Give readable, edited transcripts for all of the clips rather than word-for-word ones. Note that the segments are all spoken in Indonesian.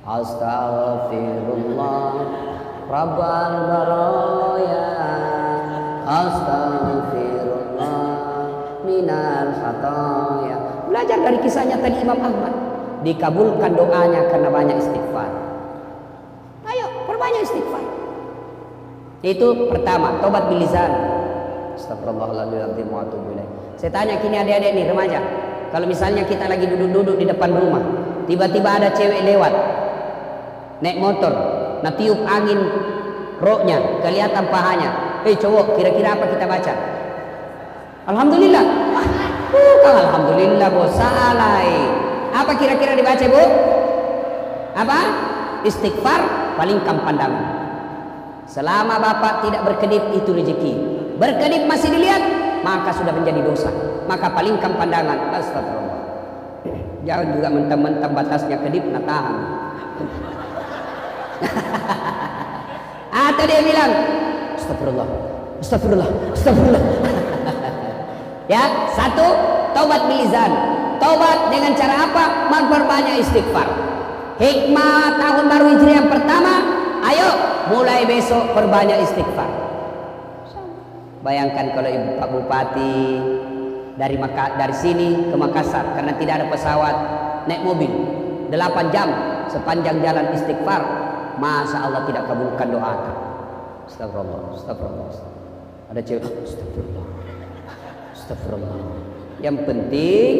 Astaghfirullah Rabbal baraya, astaghfirullah minal khataya. Belajar dari kisahnya tadi Imam Ahmad. Dikabulkan doanya karena banyak istighfar. Ayo perbanyak istighfar. Itu pertama, tobat bil lisan. Astagfirullahaladzim wa atubu ilaih. Saya tanya kini adik-adik nih remaja, kalau misalnya kita lagi duduk-duduk di depan rumah, tiba-tiba ada cewek lewat naik motor, nah tiup angin roknya, kelihatan pahanya. Cowok, kira-kira apa kita baca? Alhamdulillah. Bukan alhamdulillah bos, salah. Apa kira-kira dibaca bu? Apa? Istighfar, palingkan pandangan. Selama bapak tidak berkedip itu rezeki. Berkedip masih dilihat, maka sudah menjadi dosa. Maka palingkan pandangan. Astagfirullah. Jangan juga mentang-mentang batasnya kedip, nah tahan. Atau dia bilang astagfirullah, astagfirullah, astagfirullah. Ya, satu, taubat bil lisan. Taubat dengan cara apa? Memperbanyak istighfar. Hikmah tahun baru Hijriah yang pertama, ayo mulai besok perbanyak istighfar. Bayangkan kalau Ibu Pak Bupati dari sini ke Makassar karena tidak ada pesawat, naik mobil 8 jam sepanjang jalan istighfar, masa Allah tidak kabulkan doa. Astagfirullah, astagfirullah. Ada cewek, astagfirullah, astagfirullah. Yang penting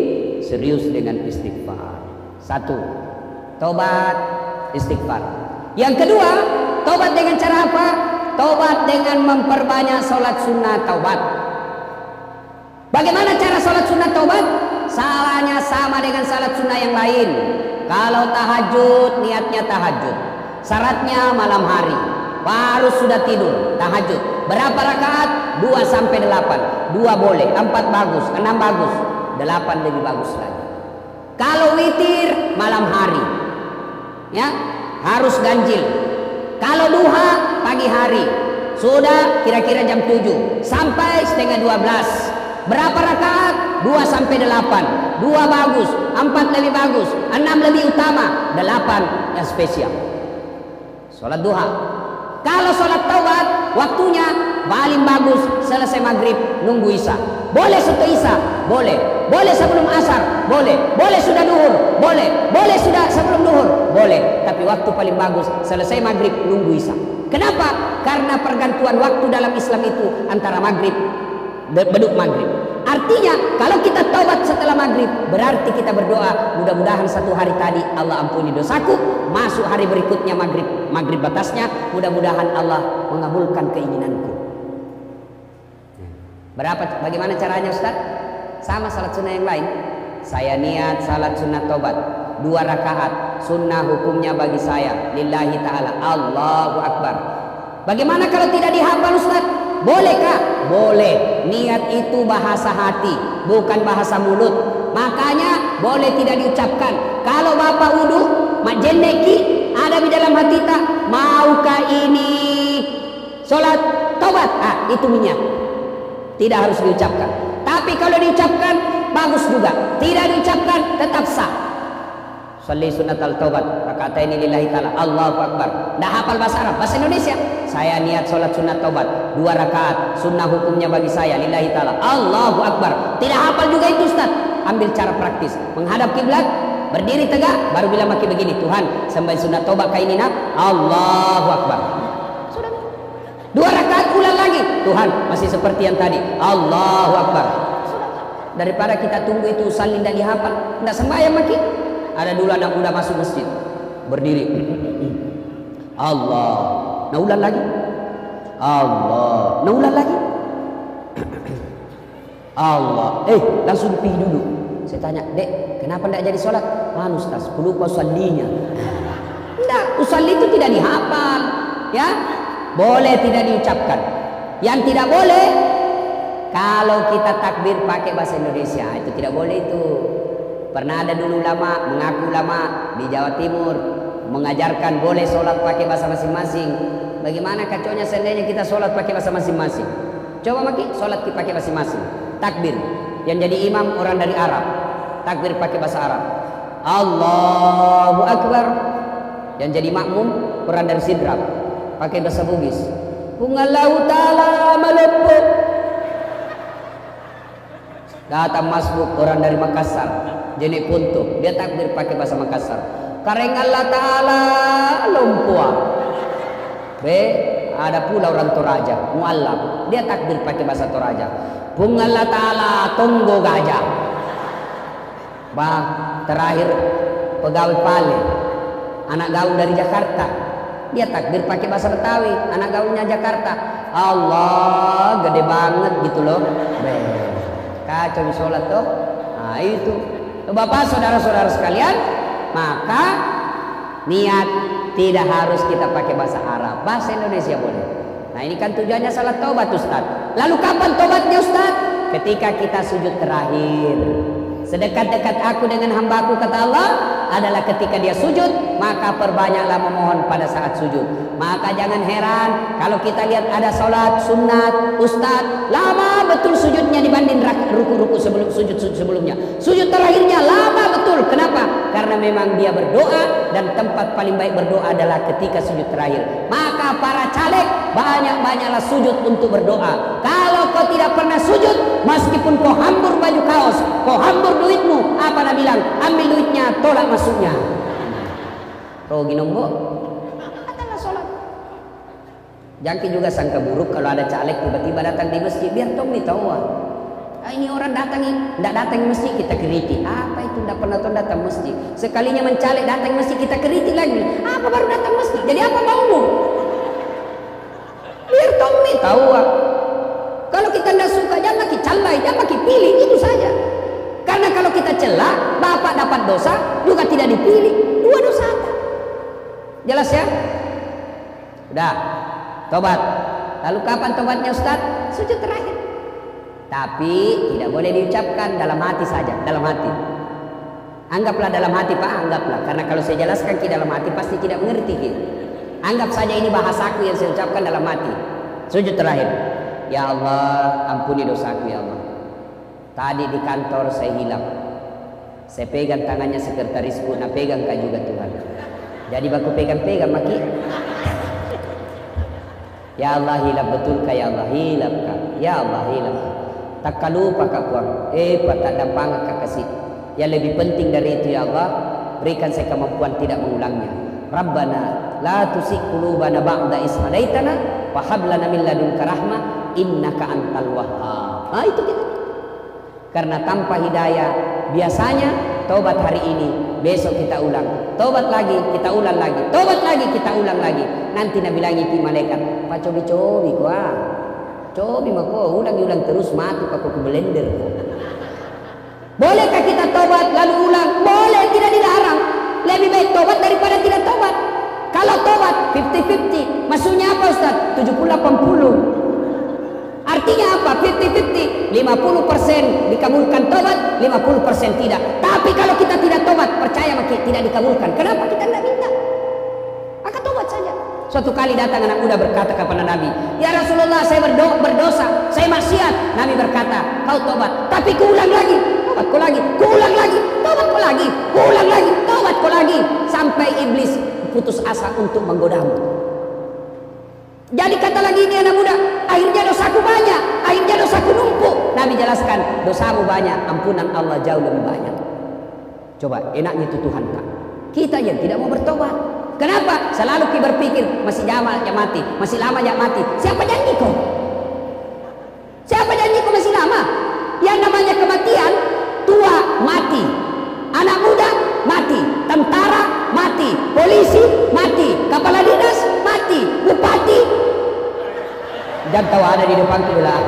serius dengan istighfar. Satu, tobat istighfar. Yang kedua, tobat dengan cara apa? Tobat dengan memperbanyak sholat sunnah taubat. Bagaimana cara sholat sunnah taubat? Salahnya sama dengan sholat sunnah yang lain. Kalau tahajud, niatnya tahajud, syaratnya malam hari, baru sudah tidur tahajud. Berapa rakaat? 2 sampai 8. 2 boleh, 4 bagus, 6 bagus, 8 lebih bagus lagi. Kalau witir malam hari, ya harus ganjil. Kalau duha pagi hari, sudah kira-kira jam 7 sampai setengah 12. Berapa rakaat? 2 sampai 8. 2 bagus, 4 lebih bagus, 6 lebih utama, 8 yang spesial. Sholat duha. Kalau sholat taubat, waktunya paling bagus selesai maghrib nunggu isya. Boleh setelah isya, boleh. Boleh sebelum asar, boleh. Boleh sudah duhur, boleh. Boleh sudah sebelum duhur, boleh. Tapi waktu paling bagus selesai maghrib nunggu isya. Kenapa? Karena pergantian waktu dalam Islam itu antara maghrib beduk maghrib. Artinya kalau kita taubat setelah maghrib, berarti kita berdoa mudah-mudahan satu hari tadi Allah ampuni dosaku, masuk hari berikutnya maghrib batasnya, mudah-mudahan Allah mengabulkan keinginanku. Bagaimana caranya Ustaz? Sama salat sunnah yang lain. Saya niat salat sunnah taubat 2 rakaat, sunnah hukumnya bagi saya lillahi ta'ala, Allahu Akbar. Bagaimana kalau tidak dihafal Ustaz? Bolehkah? Boleh. Niat itu bahasa hati, bukan bahasa mulut. Makanya boleh tidak diucapkan. Kalau bapak wudu, majenneki ada di dalam hati tak, maukah ini sholat taubat? Itu minyak. Tidak harus diucapkan. Tapi kalau diucapkan bagus juga. Tidak diucapkan tetap sah. Sholli sunnatal taubat rakataini lillahi ta'ala, Allahu Akbar. Dah hafal bahasa Arab, bahasa Indonesia. Saya niat sholat sunat taubat 2 rakaat, sunnah hukumnya bagi saya lillahi ta'ala, Allahu Akbar. Tidak hafal juga itu Ustaz. Ambil cara praktis, menghadap kiblat, berdiri tegak, baru bilang maki begini, Tuhan sembah sunat taubat kaini nak, Allahu Akbar. Sudah 2 rakaat ulang lagi, Tuhan masih seperti yang tadi, Allahu Akbar. Daripada kita tunggu itu salin dan dihafal, tidak sembahyang maki. Ada dulu anak muda masuk masjid, berdiri, Allah, nah ulang lagi, Allah, nah ulang lagi, Allah, langsung pergi duduk. Saya tanya, dek, kenapa tidak jadi sholat? Ustaz, lupa usallinya. Tidak, usalli itu tidak dihafal, ya, boleh tidak diucapkan. Yang tidak boleh, kalau kita takbir pakai bahasa Indonesia, itu tidak boleh itu. Pernah ada dulu ulama, mengaku ulama di Jawa Timur, mengajarkan boleh sholat pakai bahasa masing-masing. Bagaimana kacaunya seandainya kita sholat pakai bahasa masing-masing? Coba maki sholat pakai masing-masing. Takbir, yang jadi imam orang dari Arab, takbir pakai bahasa Arab, Allahu Akbar, Yang jadi makmum orang dari Sidrap, pakai bahasa Bugis. Bungalau ta'ala melepuh. Datang masbuk orang dari Makassar, jenis puntuk, dia takbir pakai bahasa Makassar. Kareng Allah Ta'ala lumpua. Ada pula orang Toraja, mualaf, dia takbir pakai bahasa Toraja. Bung Allah Ta'ala tunggu gajah. Terakhir pegawai Pale, anak gaul dari Jakarta, dia takbir pakai bahasa Betawi, anak gaulnya Jakarta. Allah gede banget gitu loh. Kacau di sholat tuh. Nah itu Bapak saudara-saudara sekalian, maka niat tidak harus kita pakai bahasa Arab, bahasa Indonesia boleh. Nah ini kan tujuannya salat taubat Ustaz. Lalu kapan taubatnya Ustaz? Ketika kita sujud terakhir. Sedekat-dekat aku dengan hambaku, kata Allah, adalah ketika dia sujud, maka perbanyaklah memohon pada saat sujud. Maka jangan heran kalau kita lihat ada sholat sunat Ustaz lama betul sujudnya dibanding ruku-ruku sujud sebelumnya. Sujud terakhirnya lama betul. Kenapa? Karena memang dia berdoa, dan tempat paling baik berdoa adalah ketika sujud terakhir. Maka para caleg, banyak-banyaklah sujud untuk berdoa. Kalau kau tidak pernah sujud, meskipun kau hambur baju kaos, kau hambur duitmu, apa nak bilang? Ambil duitnya, tolak masuknya. Rogi nombok, katalah sholat. Jangan juga sangka buruk kalau ada caleg tiba-tiba datang di masjid, biar tong nih tahu. Ini orang tidak datang ke masjid, kita kritik. Apa itu tidak pernah datang masjid? Sekalinya mencalek datang masjid, kita kritik lagi. Apa baru datang masjid? Jadi apa maumu? Biar tong nih tahu. Kalau kita tidak suka, jangan lagi calai, jangan lagi pilih, itu saja. Karena kalau kita celah, bapak dapat dosa, juga tidak dipilih, dua dosa. Jelas ya? Udah, tobat. Lalu kapan tobatnya Ustaz? Sujud terakhir. Tapi tidak boleh diucapkan, dalam hati saja, dalam hati. Anggaplah dalam hati Pak, anggaplah. Karena kalau saya jelaskan ke dalam hati pasti tidak mengerti gitu. Anggap saja ini bahasaku yang saya ucapkan dalam hati. Sujud terakhir. Ya Allah, ampuni dosaku ya Allah. Tadi di kantor saya hilap. Saya pegang tangannya sekretarisku, nah pegang kak juga Tuhan. Jadi baku pegang-pegang maki. Ya Allah hilap betul kak ya Allah, hilap kak. Ya Allah hilap. Tak lupa kak puang. Tak dampang kak kasih. Yang lebih penting dari itu ya Allah, berikan saya kemampuan tidak mengulangnya. Rabbana la tusik qulubana ba'da is hadaitana wa hab lana min ladunka rahmah innaka antal wahhab. Nah itu kita. Karena tanpa hidayah, biasanya tobat hari ini, besok kita ulang. Tobat lagi, kita ulang lagi. Tobat lagi, kita ulang lagi. Nanti Nabi bilang itu malaikat, "Pak cobi-cobi kuah. Cobi mah kau ulang-ulang terus mati pak ke blender." Bolehkah kita tobat lalu ulang? Boleh, tidak dilarang. Lebih baik tobat daripada tidak tobat. Kalau tobat 50-50, maksudnya apa Ustaz? 70-80. Artinya apa? 50-50. 50% dikabulkan tobat, 50% tidak. Tapi kalau kita tidak tobat, percaya makin tidak dikabulkan. Kenapa kita tidak minta? Maka tobat saja. Suatu kali datang anak muda berkata kepada Nabi, "Ya Rasulullah, saya berdosa, saya maksiat." Nabi berkata, "Kau tobat, tapi kuulang lagi." Tobat kau lagi, kuulang lagi, tobat kau lagi, kuulang lagi, tobat kau lagi, sampai iblis putus asa untuk menggodamu. Jadi kata lagi ini anak muda, akhirnya dosaku banyak, akhirnya dosaku numpuk. Nabi jelaskan, dosamu banyak, ampunan Allah jauh lebih banyak. Coba, enaknya itu Tuhan tak? Kita yang tidak mau bertobat. Kenapa? Selalu kita berpikir, masih lama aja mati, masih lama aja mati. Siapa janji kau? Siapa janji kau masih lama? Yang namanya kematian, tua mati, anak muda mati, tentara mati, polisi mati, kepala dinas mati, bupati. Jangan tahu ada di depanku lah.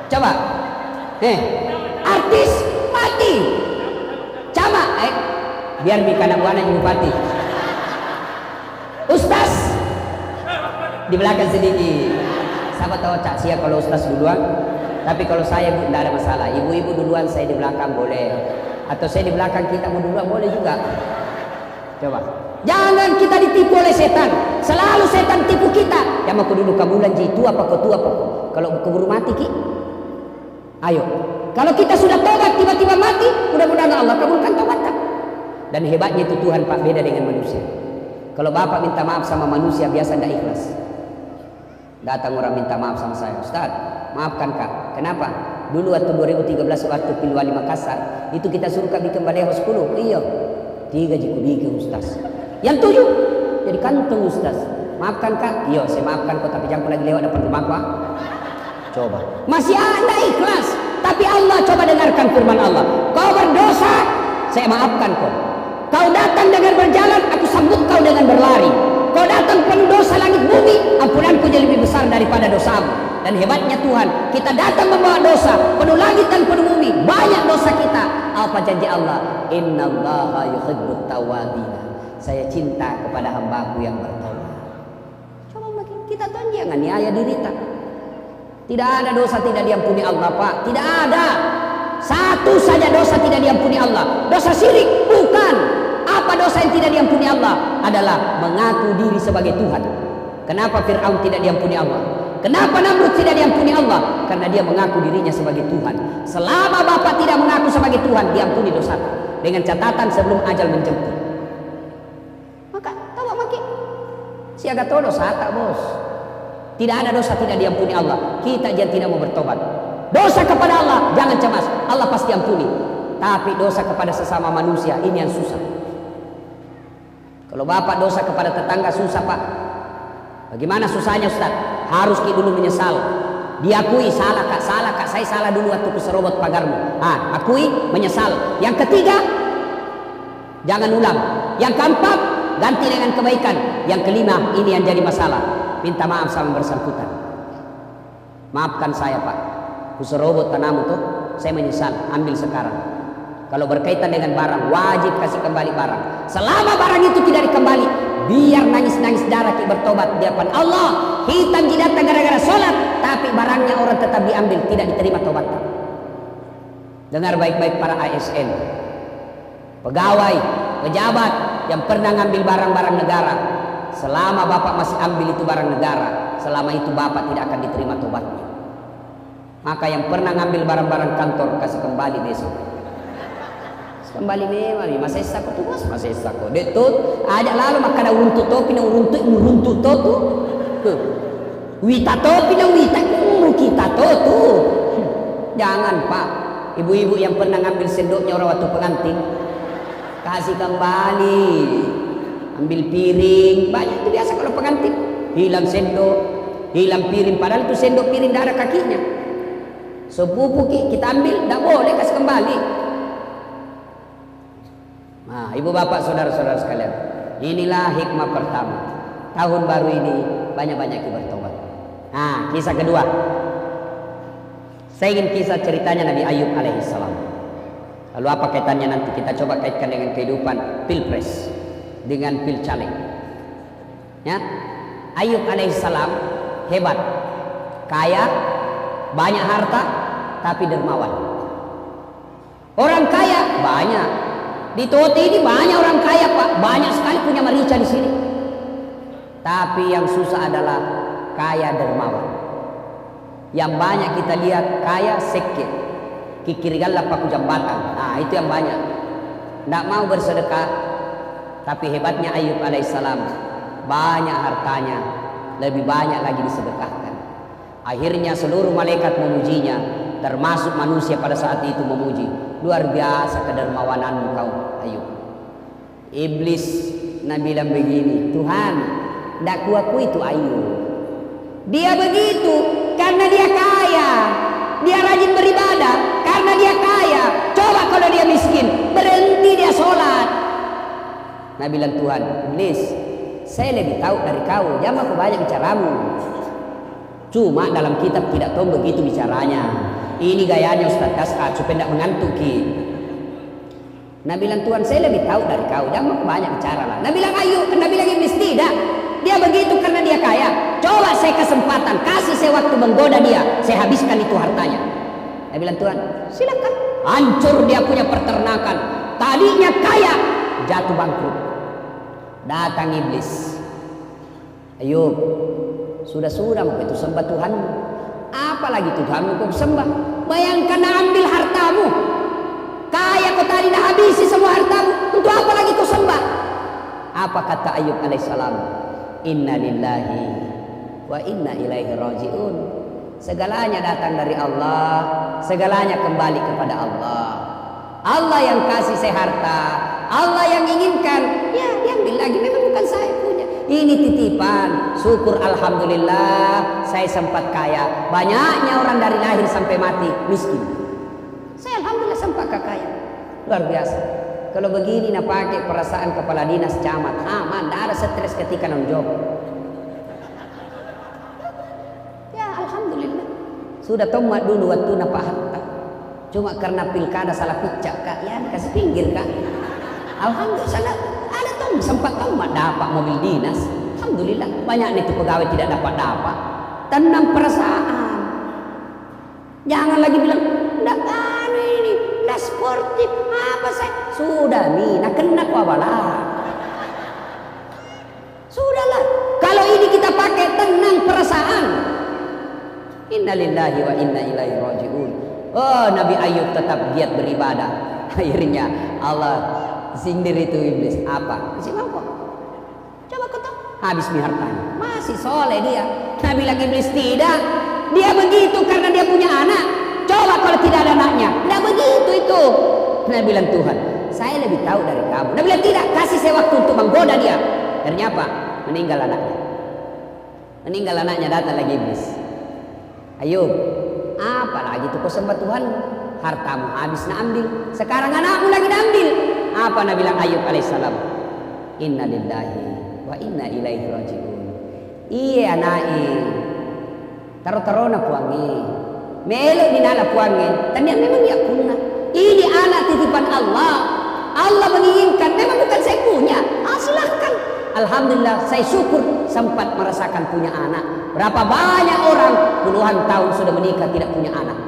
Coba, artis mati, camat, biar bikin anak buahnya jadi bupati. Ustaz di belakang sedikit. Sahabat tahu cak sia kalau ustaz duluan. Tapi kalau saya tidak ada masalah. Ibu-ibu duluan, saya di belakang boleh. Atau saya di belakang kita mau duluan boleh juga. Coba. Jangan kita ditipu oleh setan. Selalu setan tipu kita. Ya mau duduk kabulan jitu apa kau tua apa. Kalau keburu mati ki. Ayo. Kalau kita sudah tobat tiba-tiba mati, mudah-mudahan Allah kabulkan tobat. Dan hebatnya itu Tuhan Pak, beda dengan manusia. Kalau Bapak minta maaf sama manusia biasa tidak ikhlas. Datang orang minta maaf sama saya, Ustaz, maafkan Kak. Kenapa? Dulu waktu 2013 waktu Pilwali Makassar, itu kita suruh kami kembali harus 10. Iya. 3 jiku bikin Ustaz. Yang 7 jadi kantong Ustaz. Maafkan Kak. Iya, saya maafkan kok, tapi jangan lagi lewat depan rumah Pak. Coba. Masih Anda ikhlas, tapi Allah coba dengarkan firman Allah. Kau berdosa, saya maafkan kau. Kau datang dengan berjalan, aku sambut kau dengan berlari. Kau datang penuh dosa langit bumi, ampunanku jadi lebih besar daripada dosamu. Dan hebatnya Tuhan, kita datang membawa dosa, penuh langit dan penuh bumi, banyak dosa kita. Apa janji Allah? Innallaha yuhibbut tawwabina. Saya cinta kepada hambaku yang bertaubat. Coba makin kita tuh jangan niaya diri tak. Tidak ada dosa tidak diampuni Allah Pak, tidak ada. Satu saja dosa tidak diampuni Allah, dosa syirik. Bukan. Apa dosa yang tidak diampuni Allah? Adalah mengaku diri sebagai Tuhan. Kenapa Fir'aun tidak diampuni Allah? Kenapa Namrud tidak diampuni Allah? Karena dia mengaku dirinya sebagai Tuhan. Selama Bapak tidak mengaku sebagai Tuhan, diampuni dosa. Dengan catatan sebelum ajal menjemput. Maka tahu makin siaga todo dosa tak bos. Tidak ada dosa tidak diampuni Allah. Kita jangan tidak mau bertobat. Dosa kepada Allah jangan cemas, Allah pasti ampuni. Tapi dosa kepada sesama manusia ini yang susah. Kalau Bapak dosa kepada tetangga susah Pak. Bagaimana susahnya Ustaz? Harus kita dulu menyesal. Diakui salah Kak, saya salah dulu waktu kuserobot pagarmu. Akui, menyesal. Yang ketiga, jangan ulang. Yang keempat, ganti dengan kebaikan. Yang kelima, ini yang jadi masalah. Minta maaf sama bersangkutan. Maafkan saya Pak. Kuserobot tanahmu tuh, saya menyesal. Ambil sekarang. Kalau berkaitan dengan barang, wajib kasih kembali barang. Selama barang itu tidak dikembali, biar nangis-nangis darah kita bertobat di hadapan Allah. Hitam tidak gara-gara sholat, tapi barangnya orang tetap diambil, tidak diterima tobatnya. Dengar baik-baik para ASN, pegawai, pejabat yang pernah ngambil barang-barang negara. Selama Bapak masih ambil itu barang negara, selama itu Bapak tidak akan diterima tobatnya. Maka yang pernah ngambil barang-barang kantor, kasih kembali besok. Kembali memang masih sako tu bos, masih sako detut ajak lalu maka ada untuk topi na uruntuk tu wita topi na wita kita tu. Jangan Pak, ibu-ibu yang pernah ngambil sendoknya orang waktu pengantin kasih kembali. Ambil piring, banyak itu biasa kalau pengantin hilang sendok, hilang piring, padahal itu sendok piring tidak ada kakinya. Sepupu kita ambil, tidak boleh kasih kembali. Nah, ibu bapak saudara-saudara sekalian, inilah hikmah pertama. Tahun baru ini banyak-banyak kita bertobat. Nah, kisah kedua. Saya ingin kisah ceritanya Nabi Ayub alaihissalam. Lalu apa kaitannya nanti kita coba kaitkan dengan kehidupan pilpres, dengan pilcaleg. Ya, Ayub alaihissalam hebat, kaya, banyak harta, tapi dermawan. Orang kaya banyak. Di Tote ini banyak orang kaya Pak, banyak sekali punya merica di sini. Tapi yang susah adalah kaya dermawan. Yang banyak kita lihat kaya sekit, kikirigalla paku jambatan. Nah itu yang banyak. Tidak mau bersedekah. Tapi hebatnya Ayub alaihissalam, banyak hartanya, lebih banyak lagi disedekahkan. Akhirnya seluruh malaikat memujinya, termasuk manusia pada saat itu memuji. Luar biasa kedermawananmu kau Ayub. Iblis Nabi bilang begini, Tuhan, tidak kuakui itu Ayub. Dia begitu karena dia kaya. Dia rajin beribadah karena dia kaya. Coba kalau dia miskin, berhenti dia sholat. Nabi bilang, Tuhan, Iblis, saya lebih tahu dari kau, jangan aku banyak bicaramu. Cuma dalam kitab tidak tahu begitu bicaranya. Ini gayanya Ustaz Kasat supaya tidak mengantuki. Nabi bilang, Tuhan saya lebih tahu dari kau, jangan banyak bicara lah. Nabi bilang Ayub, Nabi bilang Iblis tidak. Dia begitu karena dia kaya. Coba saya kesempatan, kasih saya waktu menggoda dia, saya habiskan itu hartanya. Nabi bilang, Tuhan silakan. Hancur dia punya peternakan. Tadinya kaya, jatuh bangkrut. Datang Iblis. Ayub, sudah mau itu sembah Tuhanmu. Apalagi Tuhanmu kau sembah. Bayangkan ambil hartamu. Kaya kau tadi dah habisi semua hartamu. Untuk apa lagi kau sembah? Apa kata Ayub alaihissalam? Inna lillahi wa inna ilaihi raji'un. Segalanya datang dari Allah, segalanya kembali kepada Allah. Allah yang kasih saya harta, Allah yang inginkan. Ya, diambil lagi, memang bukan saya punya. Ini titipan. Syukur alhamdulillah saya sempat kaya. Banyaknya orang dari lahir sampai mati miskin. Saya alhamdulillah sempat kaya. Luar biasa. Kalau begini nak pakai perasaan kepala dinas camat, aman, tidak ada stres ketika nonjok. Ya alhamdulillah. Sudah tomat dulu waktu napa harta. Cuma karena pilkada salah picak kak, ya kasih pinggir kak. Alhamdulillah ada sempat tomat dapat mobil dinas. Alhamdulillah banyak itu pegawai tidak dapat. Tenang perasaan. Jangan lagi bilang ndak ini, ndak sportif apa saya. Sudah nih, nak kena kuabalah. Sudahlah. Kalau ini kita pakai tenang perasaan. Innalillahi wa inna ilaihi raji'un. Oh, Nabi Ayub tetap giat beribadah. Akhirnya Allah sindir itu iblis. Apa? Masih mampu. Coba kau tahu. Habis hartanya. Masih soleh dia. Nabi lagi iblis tidak. Dia begitu karena dia punya anak. Coba kalau tidak ada anaknya. Tidak begitu itu. Nabi bilang Tuhan, saya lebih tahu dari kamu. Nabi bilang tidak. Kasih saya waktu untuk menggoda dia. Ternyata apa? Meninggal anaknya. Meninggal anaknya, datang lagi iblis. Ayub, apalagi itu kau sembah Tuhan, hartamu habis nak ambil, sekarang anakmu lagi ambil. Apa Nabi bilang Ayub alaihissalam? Inna lillahi wa inna ilaihi raji'un. Iya anai, taruh-taruh puangi, melo dinala puangi, tanya memang ya punah. Ini anak titipan Allah. Allah menginginkan, memang bukan saya punya. Silahkan. Alhamdulillah saya syukur sempat merasakan punya anak. Berapa banyak orang puluhan tahun sudah menikah tidak punya anak.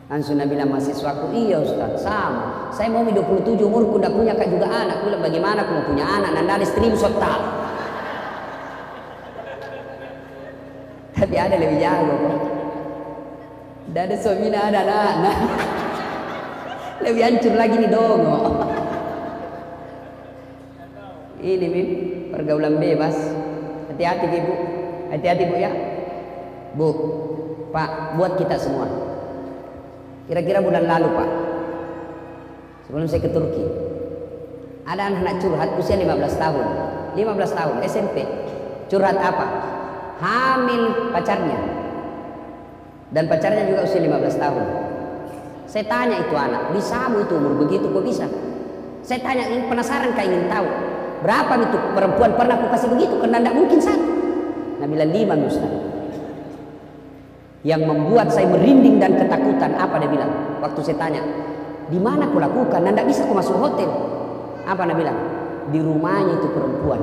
Langsung Nabi bilang mahasiswaku, iya Ustaz sama. Saya mau 27 umurku tidak punya kak juga anak. Aku bilang bagaimana aku mau punya anak? Nanda ada stream total. Tapi ada lebih jago kok. Tidak ada suami, ada anak. Lebih hancur lagi nih dongo. Ini Bib, pergaulan bebas. Hati-hati Ibu, hati-hati Bu ya. Bu, Pak, buat kita semua. Kira-kira bulan lalu Pak, sebelum saya ke Turki, ada anak curhat usia 15 tahun. 15 tahun, SMP. Curhat apa? Hamil pacarnya. Dan pacarnya juga usia 15 tahun. Saya tanya itu anak, bisamu itu umur begitu kok bisa? Saya tanya, ini penasaran kak ingin tahu. Berapa itu perempuan pernah aku kasih begitu? Karena tidak mungkin satu. Nabi bilang 5 Ustaz. Yang membuat saya merinding dan ketakutan apa dia bilang? Waktu saya tanya, di mana aku lakukan? Dan tidak bisa aku masuk hotel. Apa Nabi bilang? Di rumahnya itu perempuan.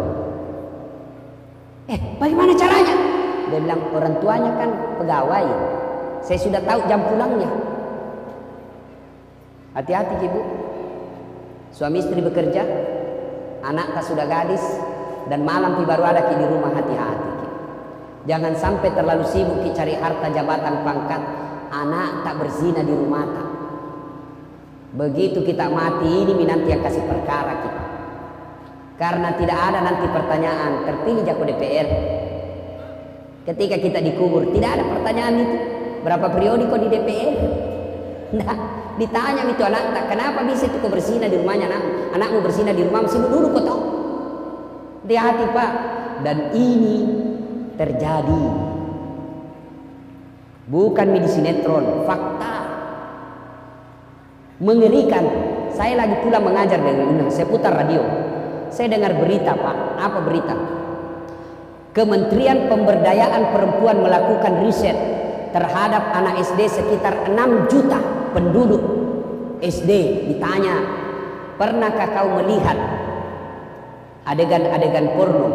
Bagaimana caranya? Dia bilang orang tuanya kan pegawai. Saya sudah tahu jam pulangnya. Hati-hati Ibu. Suami istri bekerja, anak tak sudah gadis, dan malam baru ada di rumah, hati-hati. Jangan sampai terlalu sibuk cari harta, jabatan, pangkat, anak tak berzina di rumah tak. Begitu kita mati ini nanti yang kasih perkara kita. Karena tidak ada nanti pertanyaan terpilih jago DPR. Ketika kita dikubur tidak ada pertanyaan itu. Berapa periode kau di DPR? Nah, ditanya itu anak tak, kenapa bisa itu kau berzina di rumahnya anakmu berzina di rumah, sibuk dulu kau tahu. Hati-hati Pak. Dan ini terjadi, bukan mini sinetron, fakta mengerikan. Saya lagi pula mengajar dengan Undang, saya putar radio, saya dengar berita Pak. Apa berita? Kementerian Pemberdayaan Perempuan melakukan riset terhadap anak SD sekitar 6 juta penduduk SD. Ditanya, pernahkah kau melihat adegan-adegan porno?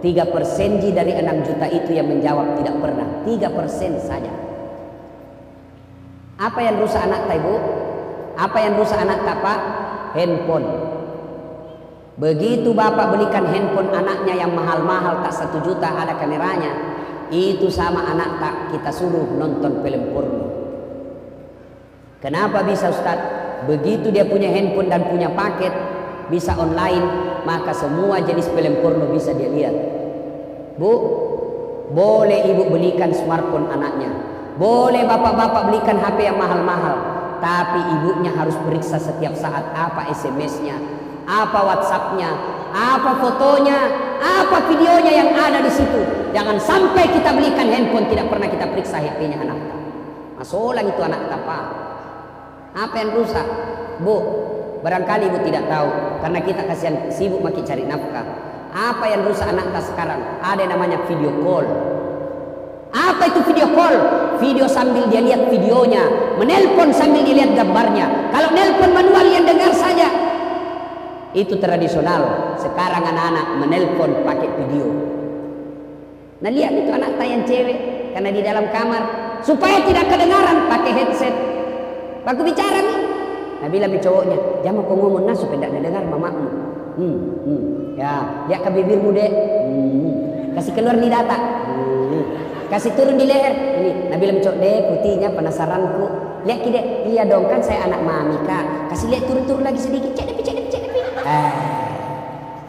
3% dari 6 juta itu yang menjawab tidak pernah. 3% saja. Apa yang rusak anak tak Ibu? Apa yang rusak anak tak Pak? Handphone. Begitu bapak belikan handphone anaknya yang mahal-mahal tak 1 juta ada kameranya, itu sama anak tak kita suruh nonton film porno. Kenapa bisa Ustaz? Begitu dia punya handphone dan punya paket, bisa online, maka semua jenis film porno bisa dia lihat. Bu, boleh ibu belikan smartphone anaknya, boleh bapak-bapak belikan HP yang mahal-mahal, tapi ibunya harus periksa setiap saat apa SMS-nya, apa WhatsApp-nya, apa fotonya, apa videonya yang ada di situ. Jangan sampai kita belikan handphone tidak pernah kita periksa HP-nya anak. Masolang itu anak apa? Apa yang rusak? Bu, barangkali ibu tidak tahu karena kita kasihan sibuk makin cari nafkah. Apa yang rusak anak kita sekarang? Ada yang namanya video call. Apa itu video call? Video sambil dia lihat videonya, menelpon sambil dia lihat gambarnya. Kalau nelpon manual yang dengar saja, itu tradisional. Sekarang anak-anak menelpon pakai video. Nah lihat itu anak tayang cewek karena di dalam kamar supaya tidak kedengaran pakai headset. Aku bicara nih, nah bilang cowoknya, jangan kau ngomong nah supaya tidak dengar mamamu. Ya, lihat ke bibirmu dek. Kasih keluar di data. Kasih turun di leher. Ini, nah bilang cowok dek, putihnya penasaranku. Lihat dek, iya dong kan saya anak mami kak. Kasih lihat turun-turun lagi sedikit. Cek depi.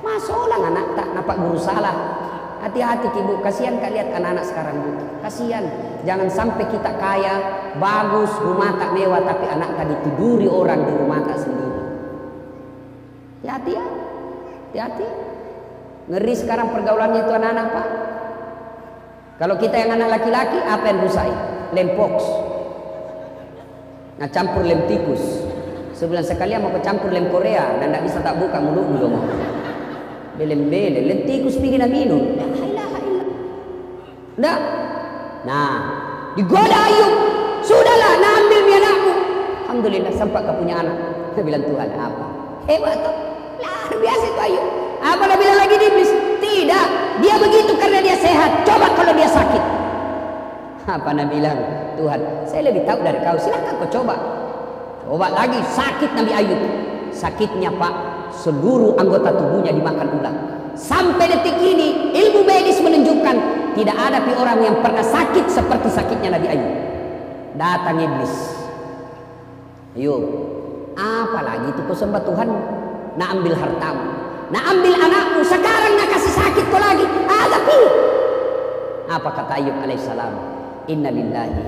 Masolang anak tak nampak guru salah. Hati-hati ibu, kasihan kak lihat anak-anak sekarang bu. Kasihan, jangan sampai kita kaya, bagus, rumah tak mewah, tapi anak tak ditiduri orang di rumah tak sendiri. Hati-hati ya, hati-hati. Ngeri sekarang pergaulannya itu anak-anak pak. Kalau kita yang anak laki-laki, apa yang rusak? Lem pox. Nah campur lem tikus. Sebulan sekali mau campur lem Korea dan tidak bisa tak buka mulutmu dong. Belem-belem, lem tikus bikin minum. Nah, digoda Ayub. Sudahlah, nah ambil mi anakmu. Alhamdulillah sempat kau punya anak. Dia bilang Tuhan apa? Hebat tuh, luar biasa itu Ayub. Apa dia bilang lagi di iblis? Tidak, dia begitu karena dia sehat. Coba kalau dia sakit. Apa Nabi bilang? Tuhan, saya lebih tahu dari kau. Silakan kau coba. Coba lagi sakit Nabi Ayub. Sakitnya pak, seluruh anggota tubuhnya dimakan ular. Sampai detik ini ilmu medis menunjukkan tidak ada orang yang pernah sakit seperti sakitnya Nabi Ayub. Datang iblis. Ayub, apalagi itu kau sembah Tuhan? Nak ambil hartamu, nak ambil anakmu, sekarang nak kasih sakit kau lagi. Tapi apa kata Ayub alaihissalam? Inna lillahi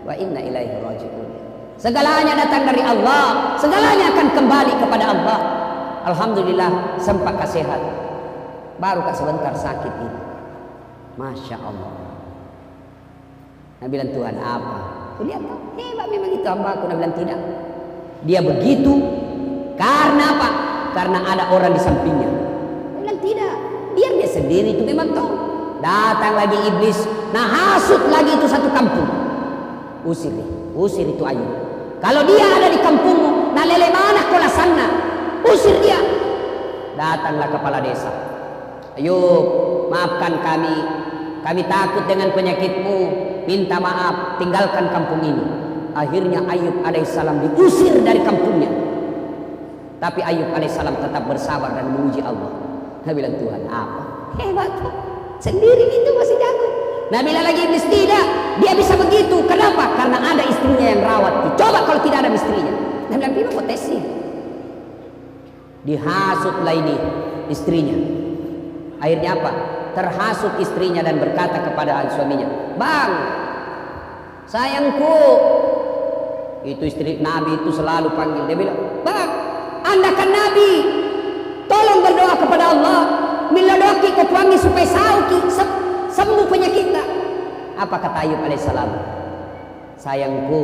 wa inna ilaihi raji'un. Segalanya datang dari Allah, segalanya akan kembali kepada Allah. Alhamdulillah sempat sehat. Baru kak sebentar sakit ini. Masya Allah. Nabi bilang Tuhan apa? Aku lihat hebat memang itu hamba aku. Nabi bilang tidak. Dia begitu karena apa? Karena ada orang di sampingnya. Nabi bilang tidak. Biar dia sendiri itu memang tahu. Datang lagi iblis. Nah hasut lagi itu satu kampung. Usir itu Ayub. Kalau dia ada di kampungmu, nah lele mana kola sana? Usir dia. Datanglah kepala desa. Ayub, maafkan kami. Kami takut dengan penyakitmu. Minta maaf, tinggalkan kampung ini. Akhirnya Ayub alaihissalam diusir dari kampungnya. Tapi Ayub alaihissalam tetap bersabar dan memuji Allah. Nabi bilang Tuhan apa? Hebat. Sendiri itu masih jago. Nabi bilang lagi iblis tidak. Dia bisa begitu. Kenapa? Karena ada istrinya yang rawat. Coba kalau tidak ada istrinya. Nabi bilang ini potensi. Dihasutlah ini istrinya. Akhirnya apa? Terhasut istrinya dan berkata kepada suaminya, "Bang, sayangku." Itu istri Nabi itu selalu panggil. Dia bilang, "Bang, Anda kan Nabi. Tolong berdoa kepada Allah. Miladoki ke tuangi supaya sembuh penyakitnya." Apa kata Ayub alaihissalam? "Sayangku."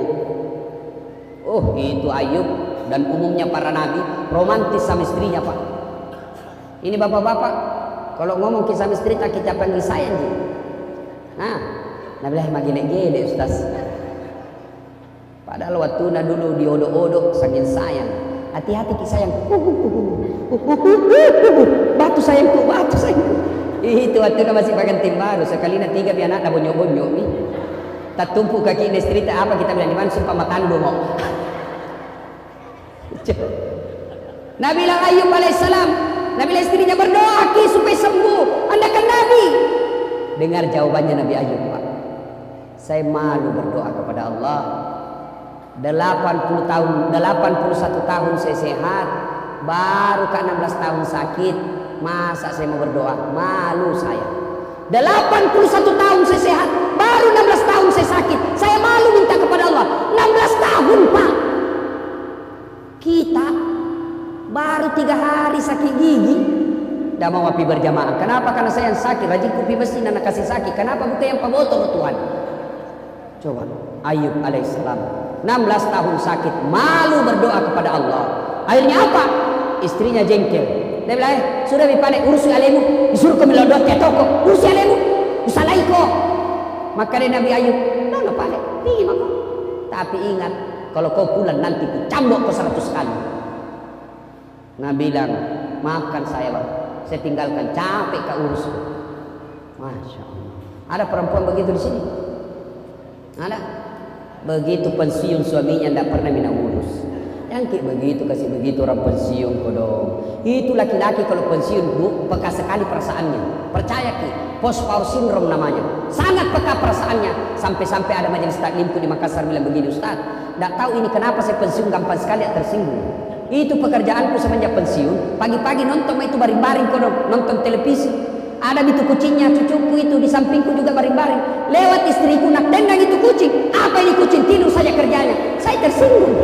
Oh, itu Ayub dan umumnya para nabi romantis sama istrinya, Pak. Ini bapak-bapak, kalau ngomong kisah istri tak kita panggil sayang je. Nah, Nabi lah gile-gile Ustaz. Padahal waktu dulu diodok-odok saking sayang. Hati-hati kisah sayang. Batu sayangku, batu sayangku. Itu waktu masih pakai tim baru. Sekali na 3 biar anak bonyok-bonyok nih. Tak tumpuk kaki istri tak apa kita bilang di mana sumpah makan dulu. Nabi Ayub alaihissalam, Nabi istrinya berdoa supaya sembuh. Anda kan Nabi. Dengar jawabannya Nabi Ayub, Pak. Saya malu berdoa kepada Allah. 80 tahun, 81 tahun saya sehat, baru ke 16 tahun sakit. Masa saya mau berdoa? Malu saya. 81 tahun saya sehat, baru 16 tahun saya sakit. Saya malu minta kepada Allah. 16 tahun Pak. Kita baru 3 hari sakit gigi, tidak mau api berjamaah. Kenapa? Karena saya yang sakit. Rajin kopi mesin anak kasih sakit. Kenapa? Bukan yang pemotong Tuhan. Coba Ayub alaihissalam 16 tahun sakit, malu berdoa kepada Allah. Akhirnya apa? Istrinya jengkel. Dia bilang, sudah bipane urus alemu, disuruh ke melodot ke toko, urus alemu, usalai kok. Maka dia Nabi Ayub, no pale, tinggi maka. Tapi ingat, kalau kau pulang nanti ku cambok kau 100 kali. Nabi bilang, maafkan saya Bang, saya tinggalkan, capek kau urus. Masya Allah. Ada perempuan begitu di sini? Ada? Begitu pensiun suaminya tidak pernah minta urus. Yang kayak begitu, kasih begitu orang pensiun kodong. Itu laki-laki kalau pensiun bu, peka sekali perasaannya. Percaya ki, post-power syndrome namanya. Sangat peka perasaannya. Sampai-sampai ada majelis taklimku di Makassar bilang begini, Ustaz, tidak tahu ini kenapa saya pensiun gampang sekali tersinggung. Itu pekerjaanku semenjak pensiun. Pagi-pagi nonton itu baring-baring kodong, nonton televisi. Ada itu kucingnya, cucuku itu di sampingku juga baring-baring. Lewat istriku nak tendang itu kucing. Apa ini kucing? Tidur saja kerjanya. Saya tersinggung.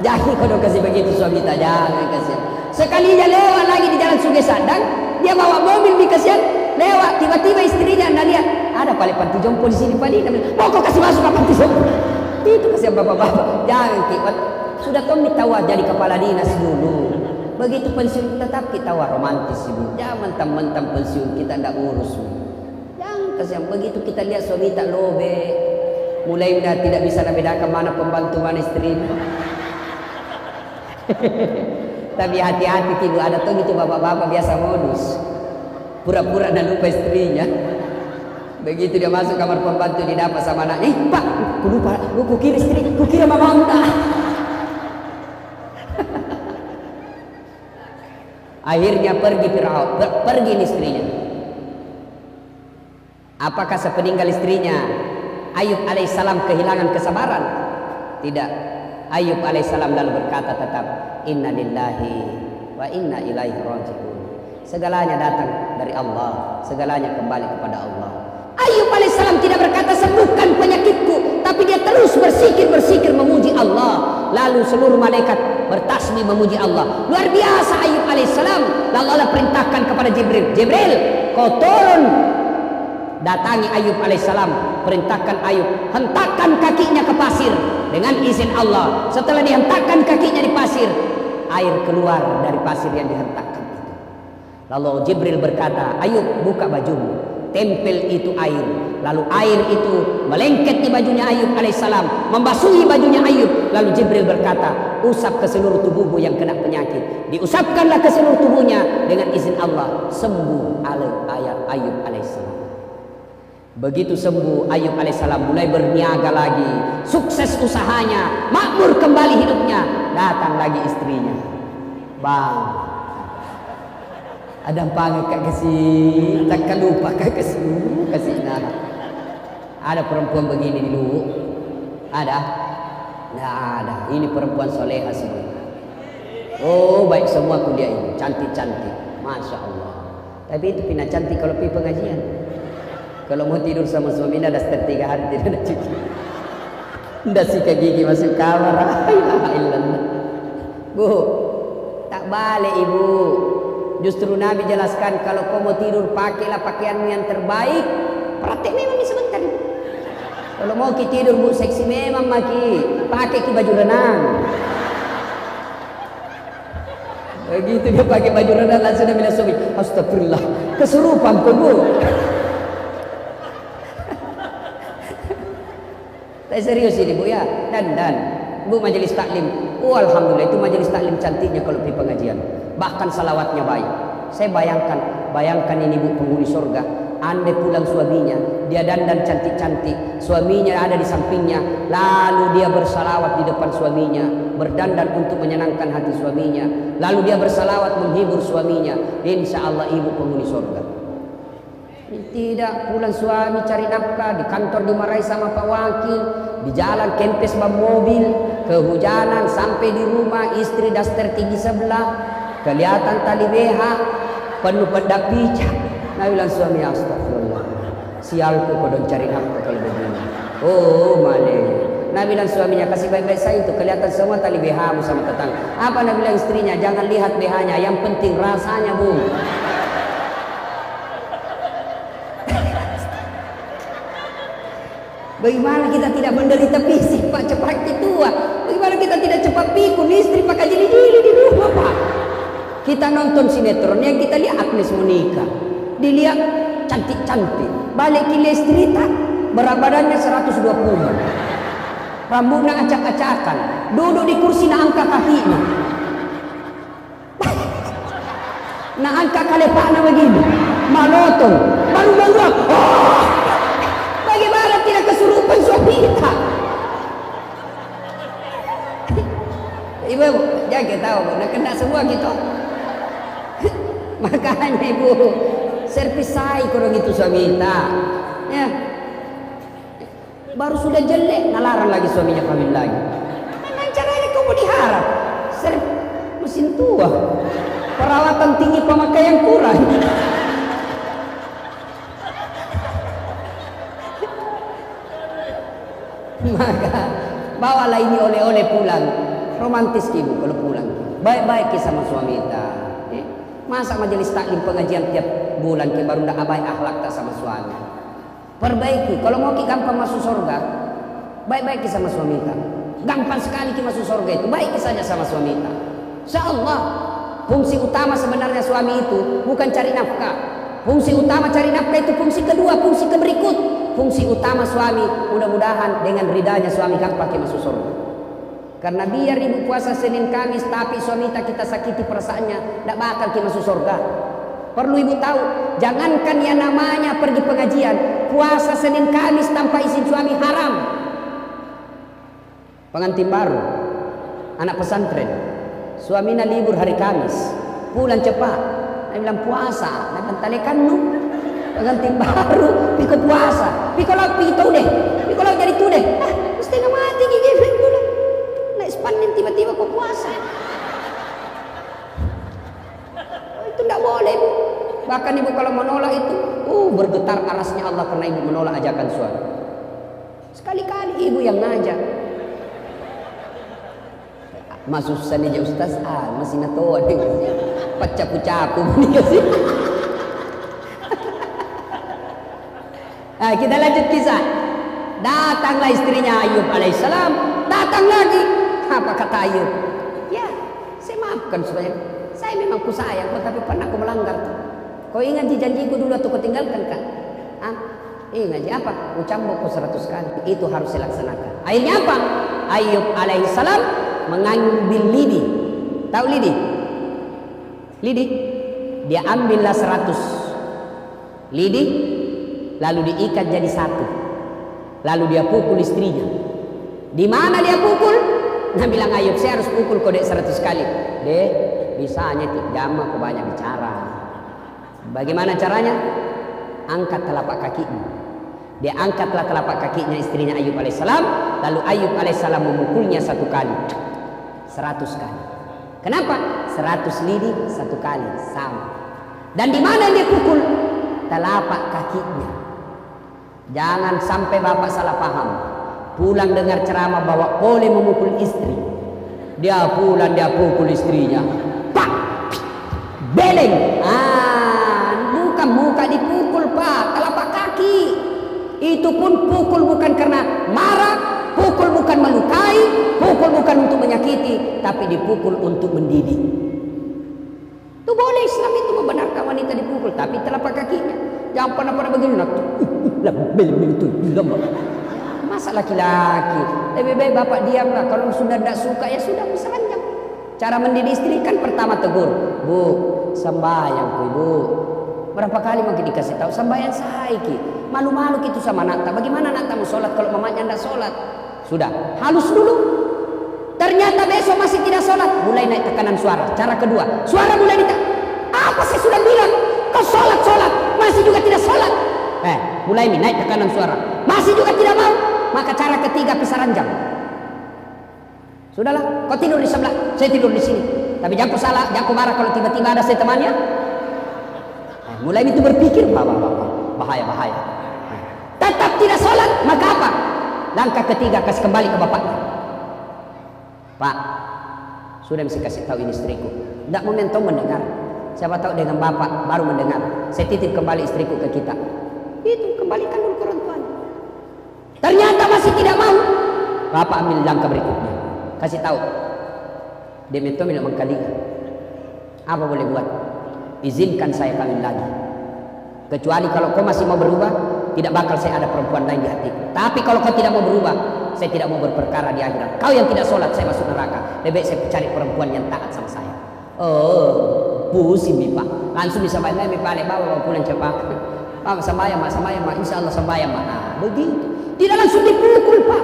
Jangan kau kasih begitu suami tak, jangan kasih. Sekalinya lewat lagi di jalan Sungai Sandang, dia bawa mobil di kasihan, lewat tiba-tiba istrinya anda lihat ada paling panti jompo di sini padi. Mau kau kasih masuk ke panti jompo? Itu kasihan bapak-bapak. Jangan kipat. Sudah kau minta jadi kepala dinas dulu. Begitu pensiun tetap kita romantis ibu. Jangan mentang-mentang pensiun kita tidak urus. Jangan kasihan. Begitu kita lihat suami tak lobe, mulai udah tidak bisa membedakan mana pembantu mana istri. Tapi hati-hati ibu, ada tuh gitu bapak-bapak biasa modus, pura-pura dan lupa istrinya. Begitu dia masuk kamar pembantu didapat sama anak, Pak, aku lupa, aku kira istri, aku kira mama udah. Akhirnya pergi Fir'aun, pergi istrinya. Apakah sepeninggal istrinya Ayub alaihissalam kehilangan kesabaran? Tidak. Ayub alaihissalam lalu berkata tetap, Inna lillahi wa inna ilaihi raji'un. Segalanya datang dari Allah, segalanya kembali kepada Allah. Ayub alaihissalam tidak berkata sembuhkan penyakitku, tapi dia terus berzikir memuji Allah. Lalu seluruh malaikat bertasbih memuji Allah. Luar biasa Ayub alaihissalam. Lalu Allah perintahkan kepada Jibril, Jibril, kau turun datangi Ayub alaihissalam. Perintahkan Ayub, hentakkan kakinya ke pasir dengan izin Allah. Setelah dihentakkan kakinya di pasir, air keluar dari pasir yang dihentakkan itu. Lalu Jibril berkata, Ayub, buka bajumu, tempel itu air. Lalu air itu melengket di bajunya Ayub alaihissalam, membasuhi bajunya Ayub. Lalu Jibril berkata, usap ke seluruh tubuhmu yang kena penyakit. Diusapkanlah ke seluruh tubuhnya dengan izin Allah. Sembuh Ayub alaihissalam. Begitu sembuh Ayub alaihissalam mulai berniaga lagi, sukses usahanya, makmur kembali hidupnya. Datang lagi istrinya, Bang, ada panggil kak kasih, tak lupa kak kasih nah. Ada perempuan begini dulu, ada? Nggak ada. Ini perempuan soleha semua. Oh baik semua kuliah ini, cantik-cantik, masya Allah. Tapi itu pindah cantik kalau pergi pengajian. Kalau mau tidur sama suami ada setelah 3 hari tidak ada cuci. Tidak sikat gigi masuk kamar. Bu, tak balik ibu. Justru Nabi jelaskan kalau kau mau tidur pakailah pakaianmu yang terbaik. Praktek memang sebentar. Kalau mau kita tidur bu seksi memang maki pakai baju renang. Begitu dia pakai baju renang langsung dia bilang suami, astagfirullah, kesurupan kau bu. Serius ini bu ya, dan bu majelis taklim, oh alhamdulillah itu majelis taklim cantiknya kalau di pengajian, bahkan salawatnya baik. Saya bayangkan ini bu penghuni surga, andai pulang suaminya, dia dandan cantik-cantik, suaminya ada di sampingnya, lalu dia bersalawat di depan suaminya, berdandan untuk menyenangkan hati suaminya, lalu dia bersalawat menghibur suaminya, insya Allah ibu penghuni surga. Tidak, pulang suami cari nafkah, di kantor dimarahi sama Pak Wakil, di jalan kempes bab mobil, kehujanan sampai di rumah istri daster tinggi sebelah, kelihatan tali BH, penuh bedak pijak. Nah bilang suami, astagfirullah, sialku kodong cari nafkah kalau begini. Oh malih. Nabi bilang suaminya, kasih baik-baik saya itu, kelihatan semua tali BH-mu sama tetangga. Apa Nabi bilang istrinya, jangan lihat BH-nya, yang penting rasanya bu. Bagaimana kita tidak menderita fisik Pak, cepat tua? Bagaimana kita tidak cepat pikun istri pakai jili-jili di rumah Pak? Kita nonton sinetron yang kita lihat Agnes menikah, dilihat cantik-cantik, balik ke istri tak, berat badannya 120. Rambutnya acak-acakan, duduk di kursi nak angkat kakinya, nak angkat kalepaknya begini, malotong, baru-baru. Oh! Bagaimana tidak kesurupan suami kita? Ibu, jangan tahu, nak kena semua gitu. Makanya ibu, servis saya kurang itu suami kita. Ya. Baru sudah jelek, nalarang lagi suaminya kawin lagi. Memang caranya kau mau diharap. Mesin tua, perawatan tinggi, pemakaian kurang. Maka bawalah ini oleh-oleh pulang. Romantis ibu kalau pulang. Baik-baik sama suami kita. Masa majelis taklim pengajian tiap bulan ke baru ndak abai akhlak tak sama suami. Perbaiki, kalau mau ki gampang masuk surga, baik-baik sama suami kita. Gampang sekali ki masuk surga itu, baik saja sama suami kita. Insyaallah, fungsi utama sebenarnya suami itu bukan cari nafkah. Fungsi utama cari nafkah itu fungsi kedua, fungsi keberikut. Fungsi utama suami, mudah-mudahan dengan ridanya suami gampang ki masuk surga. Karena biar ibu puasa Senin Kamis tapi suami kita sakiti perasaannya, tidak bakal ki masuk surga. Perlu ibu tahu, jangankan yang namanya pergi pengajian, puasa Senin Kamis tanpa izin suami haram. Pengantin baru, anak pesantren, suaminya libur hari Kamis, pulang cepat, dia bilang puasa, dia bilang talekanmu. Pengantin baru, piko puasa, piko lau jadi tu deh, mesti nggak mati gigi dulu, naik sepanin tiba-tiba kau puasa. Itu tidak boleh ibu. Bahkan ibu kalau menolak itu bergetar arasnya Allah karena ibu menolak ajakan suami. Sekali-kali ibu yang ngajak. Masuk sana aja Ustaz, masih natoa pacapu-capu kasih. Nah, kita lanjut kisah. Datanglah istrinya Ayub alaihissalam, datang lagi. Apa kata Ayub? Ya, saya maafkan supaya saya memang ku sayang kau, tapi pernah aku melanggar tuh. Kau ingat janjiku dulu atau kau tinggalkan kan? Ingat apa? Ku cambuk kau 100 kali. Itu harus dilaksanakan. Akhirnya apa? Ayub alaihissalam mengambil lidi. Tahu lidi? Lidi? Dia ambillah 100 lidi, lalu diikat jadi satu. Lalu dia pukul istrinya. Di mana dia pukul? Nah bilang Ayub, saya harus pukul kau 100 kali. Deh, bisanya jama kau banyak bicara. Bagaimana caranya? Angkat telapak kakinya. Dia angkatlah telapak kakinya istrinya Ayub alaihissalam. Lalu Ayub alaihissalam memukulnya 1 kali, 100 kali. Kenapa? 100 lidi 1 kali sama. Dan di mana dia pukul? Telapak kakinya. Jangan sampai bapak salah paham. Pulang dengar ceramah bahwa boleh memukul istri. Dia pulang dia pukul istrinya. Pak, beleng. Bukan muka dipukul pak, telapak kaki. Itu pun pukul bukan karena marah, pukul bukan melukai, pukul bukan untuk menyakiti, tapi dipukul untuk mendidik. Itu boleh, Islam itu membenarkan wanita dipukul, tapi telapak kakinya. Jangan pernah begini nak. Itu lama. Masa laki-laki? Lebih baik bapak diamlah. Kalau sudah tidak suka ya sudah misalnya. Cara mendidik istri kan pertama tegur, Bu, sembahyang ku ibu. Berapa kali mungkin dikasih tahu sembahyang saya ki. Malu-malu gitu sama Nata. Bagaimana Nata mau sholat kalau mamanya tidak sholat? Sudah halus dulu. Ternyata besok masih tidak sholat. Mulai naik tekanan suara. Cara kedua, suara mulai ditekan. Apa saya sudah bilang? Kau sholat. masih juga tidak sholat. Mulai nih naik tekanan suara. Masih juga tidak mau. Maka cara ketiga pisah ranjang. Sudahlah, kau tidur di sebelah, saya tidur di sini. Tapi jangan kau salah, jangan kau marah kalau tiba-tiba ada saya temannya. Mulai itu berpikir, bahaya. Tetap tidak sholat, maka apa? Langkah ketiga, kasih kembali ke bapaknya. Pak, sudah mesti kasih tahu ini istriku. Tidak momentum mendengar. Siapa tahu dengan bapak baru mendengar. Saya titip kembali istriku ke kita. Itu kembalikan dulu ke orang tuanya. Ternyata masih tidak mau. Bapak ambil langkah berikutnya. Kasih tahu. Dia mentom tidak mengkalikan. Apa boleh buat? Izinkan saya kawin lagi. Kecuali kalau kau masih mau berubah, tidak bakal saya ada perempuan lain di hatiku. Tapi kalau kau tidak mau berubah, saya tidak mau berperkara di akhirat. Kau yang tidak sholat, saya masuk neraka. Lebih baik saya cari perempuan yang taat sama saya. Oh, pusing nih Pak. Langsung disampaikan nih Pak, bawa pulang cepat. Pak sembahyang mak, insya Allah sembahyang mak. Begitu. Tidak langsung dipukul Pak.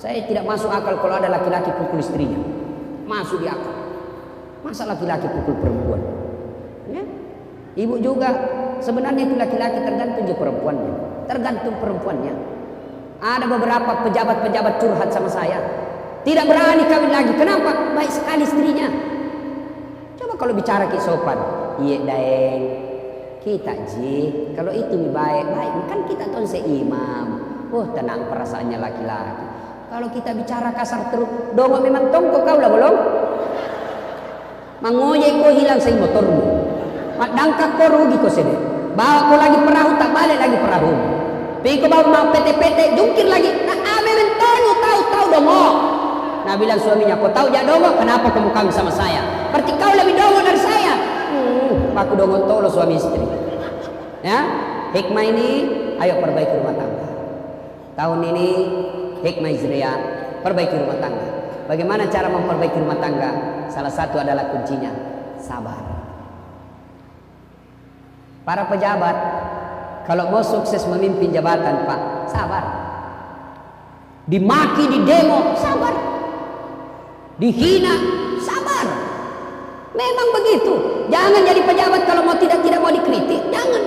Saya tidak masuk akal kalau ada laki-laki pukul istrinya. Masuk di akal. Masa laki-laki pukul perempuan? Ya? Ibu juga sebenarnya itu laki-laki tergantung juga perempuannya. Tergantung perempuannya. Ada beberapa pejabat-pejabat curhat sama saya. Tidak berani kawin lagi. Kenapa? Baik sekali istrinya. Coba kalau bicara ki sopan. Iya daeng. Kita ji. Kalau itu baik. Kan kita tuh seimam. Tenang perasaannya laki-laki. Kalau kita bicara kasar terus. Dongo memang tongko kau lah belum. Mangoye ko hilang sa motormu. Madangka ko rugi ko sede. Bawa ko lagi perahu tak balik lagi perahu. Piko bawa mau PT jungkir lagi. Nah ame mentonyo tahu dongo. Nah bilang suaminya, kau tahu jak dongo? Kenapa kamu kawin sama saya? Berarti kau lebih dongo dari saya. Aku dongo tolo suami istri. Ya, hikmah ini, ayo perbaiki rumah tangga. Tahun ini hikmah Hijriah, perbaiki rumah tangga. Bagaimana cara memperbaiki rumah tangga? Salah satu adalah kuncinya sabar. Para pejabat kalau mau sukses memimpin jabatan Pak, sabar. Dimaki di demo, sabar. Dihina, sabar. Memang begitu. Jangan jadi pejabat kalau mau tidak mau dikritik, jangan.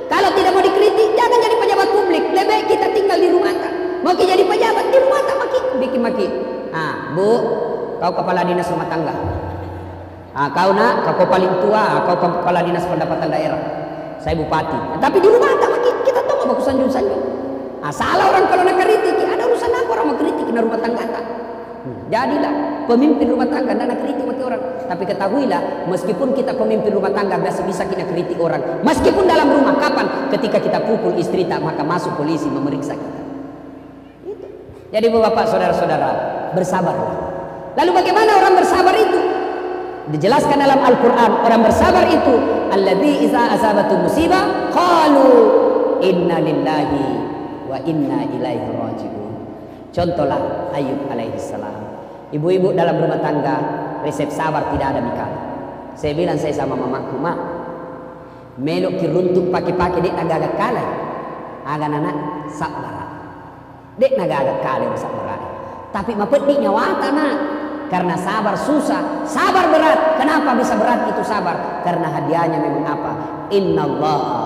Kalau tidak mau dikritik, jangan jadi pejabat publik. Lebih baik kita tinggal di rumah. Mau jadi pejabat di rumah bikin maki. Bu, kau kepala dinas rumah tangga. Kau nak, kau paling tua, kau kepala dinas pendapatan daerah. Saya bupati. Tapi di rumah maki kita tahu apa sanjung-sanjung. Salah orang kalau nak kritik, ada urusan apa orang mau kritik di rumah tangga tak? Jadilah pemimpin rumah tangga dan nak kritik maki orang. Tapi ketahuilah, meskipun kita pemimpin rumah tangga biasa bisa kita kritik orang. Meskipun dalam rumah, kapan? Ketika kita pukul istri tak, maka masuk polisi memeriksa kita. Itu. Jadi bapak saudara-saudara, bersabarlah. Lalu bagaimana orang bersabar itu? Dijelaskan dalam Al-Quran, orang bersabar itu alladzi iza asabatu musibah qalu inna lillahi wa inna ilaihi raji'un. Contohlah Ayub alaihissalam. Ibu-ibu dalam rumah tangga resep sabar tidak ada mikal. Saya bilang saya sama mamaku, mak melok ki runtuk paki-paki dek naga kalah. Aga anak sabar. Dek naga kalah sabar. Tapi mapet nyawata nak. Karena sabar susah, sabar berat. Kenapa bisa berat itu sabar? Karena hadiahnya memang apa? Innallaha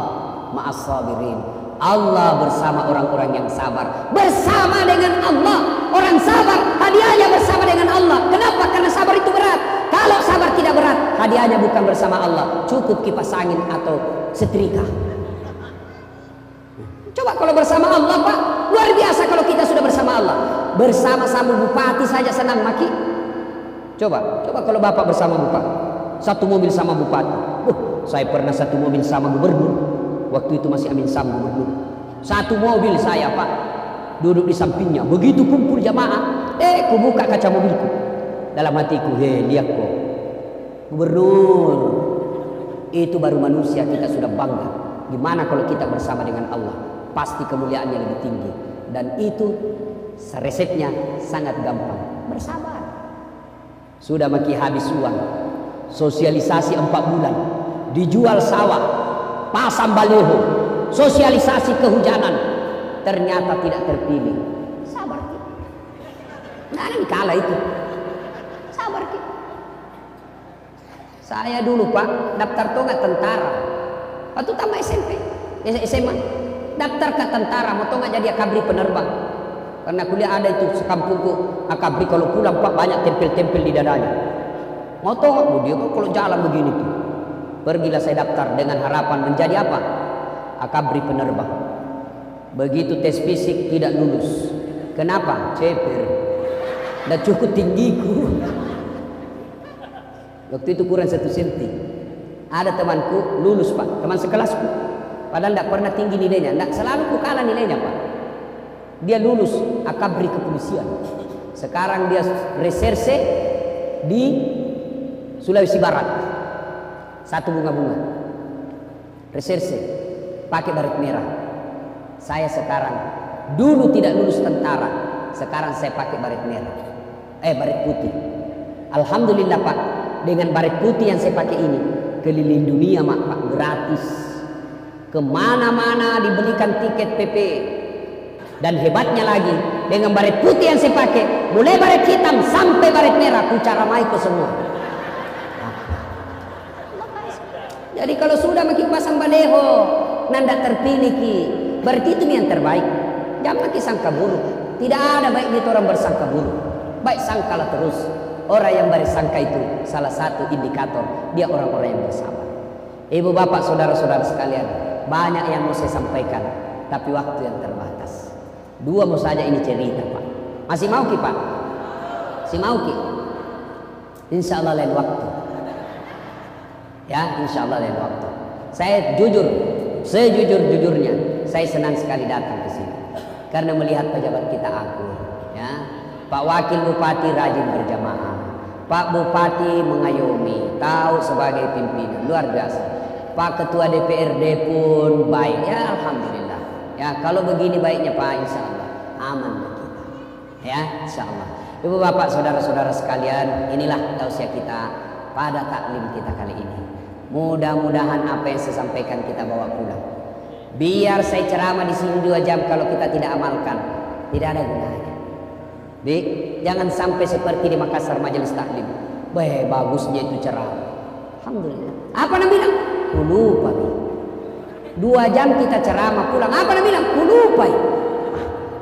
ma'as sabirin. Allah bersama orang-orang yang sabar. Bersama dengan Allah. Orang sabar, hadiahnya bersama dengan Allah. Kenapa? Karena sabar itu berat. Kalau sabar tidak berat, hadiahnya bukan bersama Allah. Cukup kipas angin atau setrika. Coba kalau bersama Allah Pak, luar biasa kalau kita sudah bersama Allah. Bersama-sama bupati saja senang maki. Coba kalau bapak bersama bupati, satu mobil sama bupati. Saya pernah satu mobil sama gubernur. Waktu itu masih Amin Sam gubernur. Satu mobil saya Pak, duduk di sampingnya. Begitu kumpul jamaah, ku buka kaca mobilku. Dalam hatiku, lihat kok, gubernur itu baru manusia, kita sudah bangga. Gimana kalau kita bersama dengan Allah? Pasti kemuliaannya lebih tinggi. Dan itu resepnya sangat gampang, bersabar. Sudah maki habis uang, sosialisasi 4 bulan, dijual sawah, pasang baleho, sosialisasi kehujanan, ternyata tidak terpilih. Sabar kita. Nah ini kalah itu. Sabar kita. Saya dulu Pak daftar tonggak tentara, Waktu tamat SMP, SMA, daftar ke tentara, mau tau nggak jadi akabri penerbang. Karena kuliah ada itu sekampungku, akabri kalau pulang Pak banyak tempel-tempel di dadanya. Mau tau nggak? Dia kalau jalan begini tuh. Pergilah saya daftar dengan harapan menjadi apa? Akabri penerbang. Begitu tes fisik tidak lulus. Kenapa? Ceper. Udah cukup tinggiku. Waktu itu kurang 1 senti. Ada temanku lulus Pak, teman sekelasku. Padahal tidak pernah tinggi nilainya, tidak selalu ku kalah nilainya Pak. Dia lulus akabri kepolisian. Sekarang dia reserse di Sulawesi Barat. Satu bunga-bunga. Reserse pakai baret merah. Saya sekarang dulu tidak lulus tentara, sekarang saya pakai baret merah. Baret putih. Alhamdulillah Pak, dengan baret putih yang saya pakai ini keliling dunia Pak, gratis. Kemana-mana dibelikan tiket PP. Dan hebatnya lagi, dengan baret putih yang saya pakai, mulai baret hitam sampai baret merah, ku caramai ke semua. Jadi kalau sudah makin pasang baleho, nanda terpilih ki, berarti itu yang terbaik. Jangan makin sangka buruk. Tidak ada baik itu orang bersangka buruk. Baik sangkalah terus. Orang yang bersangka itu salah satu indikator dia orang-orang yang bersabar. Ibu bapak saudara-saudara sekalian, banyak yang mau saya sampaikan, tapi waktu yang terbatas. 2 mau saja ini cerita Pak. Masih mau ki Pak? Masih mau ki? Insya Allah lain waktu. Ya, insya Allah lain waktu. Saya jujur, sejujur-jujurnya, saya senang sekali datang ke sini karena melihat pejabat kita akur. Ya, Pak Wakil Bupati rajin berjamaah, Pak Bupati mengayomi, tahu sebagai pimpinan, luar biasa. Pak Ketua DPRD pun baik, ya alhamdulillah. Ya, kalau begini baiknya Pak, insya Allah aman bagi kita. Ya, insya Allah. Ibu bapak saudara-saudara sekalian, inilah tausiah kita pada taklim kita kali ini. Mudah-mudahan apa yang saya sampaikan kita bawa pulang. Biar saya ceramah di sini 2 jam, kalau kita tidak amalkan, tidak ada gunanya. Jangan sampai seperti di Makassar majelis taklim. Bagusnya itu ceramah. Alhamdulillah. Apa nak bilang? Ku lupa. 2 jam kita ceramah pulang. Apa nak bilang? Ku lupa.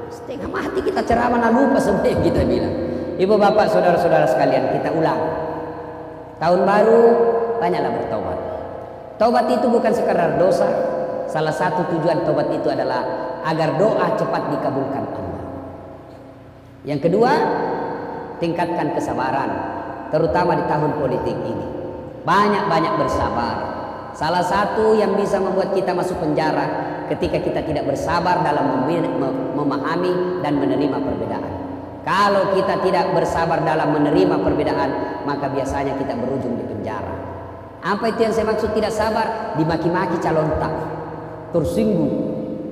Setengah mati kita ceramah nak lupa semua yang kita bilang. Ibu bapak saudara-saudara sekalian, kita ulang. Tahun baru banyaklah bertobat. Taubat itu bukan sekadar dosa. Salah satu tujuan taubat itu adalah agar doa cepat dikabulkan Allah. Yang kedua, tingkatkan kesabaran, terutama di tahun politik ini. Banyak-banyak bersabar. Salah satu yang bisa membuat kita masuk penjara ketika kita tidak bersabar dalam memahami dan menerima perbedaan. Kalau kita tidak bersabar dalam menerima perbedaan, maka biasanya kita berujung di penjara. Apa itu yang saya maksud tidak sabar? Dimaki-maki calon tak, tersinggung.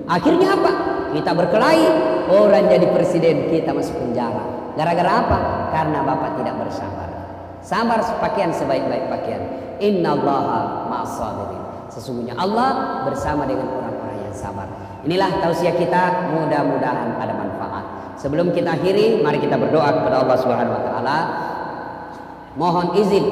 Akhirnya apa? Kita berkelahi, orang jadi presiden, kita masuk penjara. Gara-gara apa? Karena bapak tidak bersabar. Sabar pakaian sebaik-baik pakaian. Innallaha ma'as-sabirin. Sesungguhnya Allah bersama dengan orang-orang yang sabar. Inilah tausiah kita, mudah-mudahan ada manfaat. Sebelum kita akhiri, mari kita berdoa kepada Allah Subhanahu wa taala. Mohon izin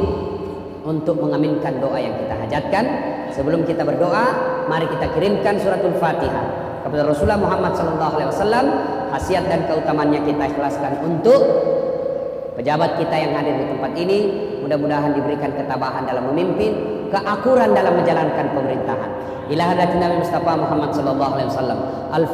untuk mengaminkan doa yang kita hajatkan. Sebelum kita berdoa, mari kita kirimkan suratul Fatihah kepada Rasulullah Muhammad SAW. Khasiat dan keutamaannya kita ikhlaskan untuk pejabat kita yang hadir di tempat ini. Mudah-mudahan diberikan ketabahan dalam memimpin, keakuran dalam menjalankan pemerintahan. Ila hadratin Nabi Mustafa Muhammad SAW.